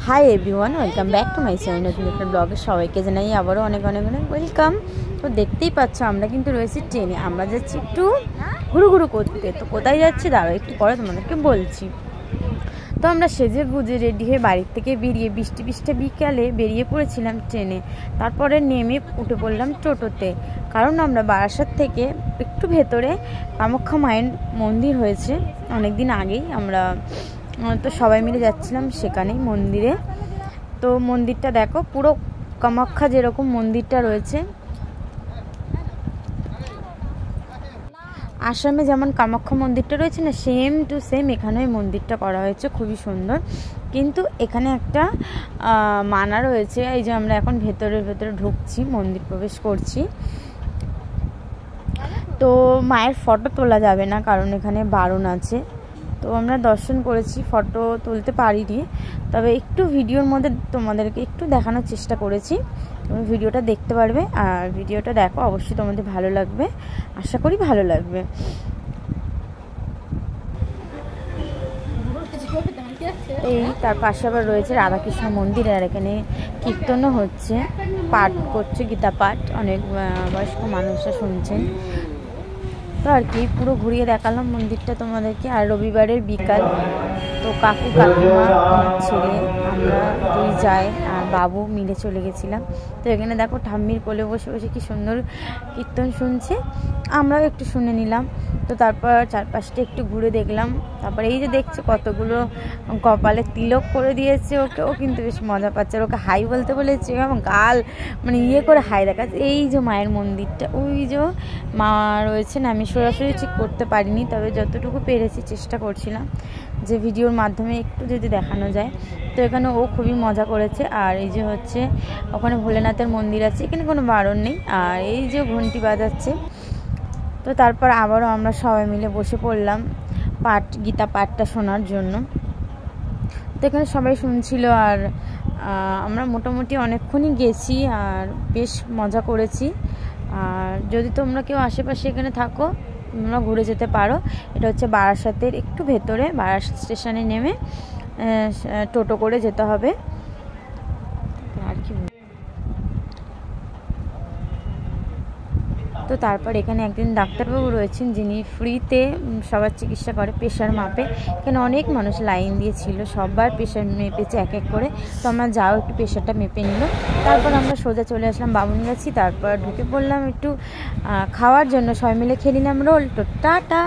Hi everyone, welcome back to my channel. নতুন একটা ব্লগে সবাইকে জানাই আবারও অনেক অনেক অনেক ওয়েলকাম। তো দেখতেই পাচ্ছ আমরা কিন্তু রয়েছি ট্রেনে। আমরা যাচ্ছি একটু ঘুরু ঘুরু করতে। তো কোথায় যাচ্ছি দাঁড়াও একটু পরে তোমাদেরকে বলছি। তো আমরা সেজে গুজে রেডি হয়ে বাড়ির থেকে বেরিয়ে বৃষ্টি বিকালে বেরিয়ে পড়েছিলাম ট্রেনে। তারপরে নেমে উঠে পড়লাম টোটোতে, কারণ আমরা বারাসাত থেকে একটু ভেতরে কামাখ্যা মায়ের মন্দির হয়েছে অনেক দিন আগেই। আমরা তো সবাই মিলে যাচ্ছিলাম সেখানেই মন্দিরে। তো মন্দিরটা দেখো, পুরো কামাখ্যা যেরকম মন্দিরটা রয়েছে, আসামে যেমন কামাখ্যা মন্দিরটা রয়েছে না, সেম টু সেম এখানে মন্দিরটা করা হয়েছে, খুবই সুন্দর। কিন্তু এখানে একটা মানা রয়েছে। এই যে আমরা এখন ভেতরে ঢুকছি, মন্দির প্রবেশ করছি। তো মায়ের ফটো তোলা যাবে না, কারণ এখানে বারণ আছে। তো আমরা দর্শন করেছি, ফটো তুলতে পারিনি, তবে একটু ভিডিওর মধ্যে তোমাদেরকে একটু দেখানোর চেষ্টা করেছি। তুমি ভিডিওটা দেখতে পারবে, আর ভিডিওটা দেখো, অবশ্যই তোমাদের ভালো লাগবে, আশা করি ভালো লাগবে। এই তার পাশে আবার রয়েছে রাধাকৃষ্ণ মন্দির, আর এখানে কীর্তনও হচ্ছে, পাঠ করছে, গীতা পাঠ, অনেক বয়স্ক মানুষরা শুনছেন। তো আর কি পুরো ঘুরিয়ে দেখালাম মন্দিরটা তোমাদেরকে। আর রবিবারের বিকাল, তো কাকু কাকিমা, আমার ছেলে, আমরা দুই যাই আর বাবু মিলে চলে গেছিলাম। তো এখানে দেখো ঠাম্মির কোলে বসে বসে কি সুন্দর কীর্তন শুনছে, আমরাও একটু শুনে নিলাম। তো তারপর চারপাশটা একটু ঘুরে দেখলাম। তারপর এই যে দেখছো কতগুলো কপালে তিলক করে দিয়েছে ওকে, ও কিন্তু বেশ মজা পাচ্ছে। আর ওকে হাই বলতে বলেছে এবং গাল মানে ইয়ে করে হাই দেখাচ্ছে। এই যে মায়ের মন্দিরটা, ওই যে মা রয়েছেন, আমি সরাসরি ঠিক করতে পারিনি, তবে যতটুকু পেরেছি চেষ্টা করছিলাম যে ভিডিওর মাধ্যমে একটু যদি দেখানো যায়। তো এখানে ও খুবই মজা করেছে। আর এই যে হচ্ছে ওখানে ভোলেনাথের মন্দির আছে, এখানে কোনো বারণ নেই। আর এই যে ঘন্টি বাজাচ্ছে। তো তারপর আবারও আমরা সবাই মিলে বসে পড়লাম গীতা পাঠটা শোনার জন্য। তো এখানে সবাই শুনছিল, আর আমরা মোটামুটি অনেকক্ষণই গেছি আর বেশ মজা করেছি। আর যদি তোমরা কেউ আশেপাশে এখানে থাকো, তোমরা ঘুরে যেতে পারো। এটা হচ্ছে বারাসাতের একটু ভেতরে, বারাসাত স্টেশনে নেমে টোটো করে যেতে হবে। আর কি, তো তারপর এখানে একজন ডাক্তারবাবু রয়েছেন, যিনি ফ্রিতে সবার চিকিৎসা করে প্রেশার মাপে। এখানে অনেক মানুষ লাইন দিয়েছিল, সবার প্রেশার মেপেছে এক এক করে। তো আমরা যাও একটু প্রেশারটা মেপে নিল। তারপর আমরা সোজা চলে আসলাম বামুনগাছি। তারপর ঢুকে পড়লাম একটু খাওয়ার জন্য, সবাই মিলে খেয়ে নিলাম রোল। তো টাটা।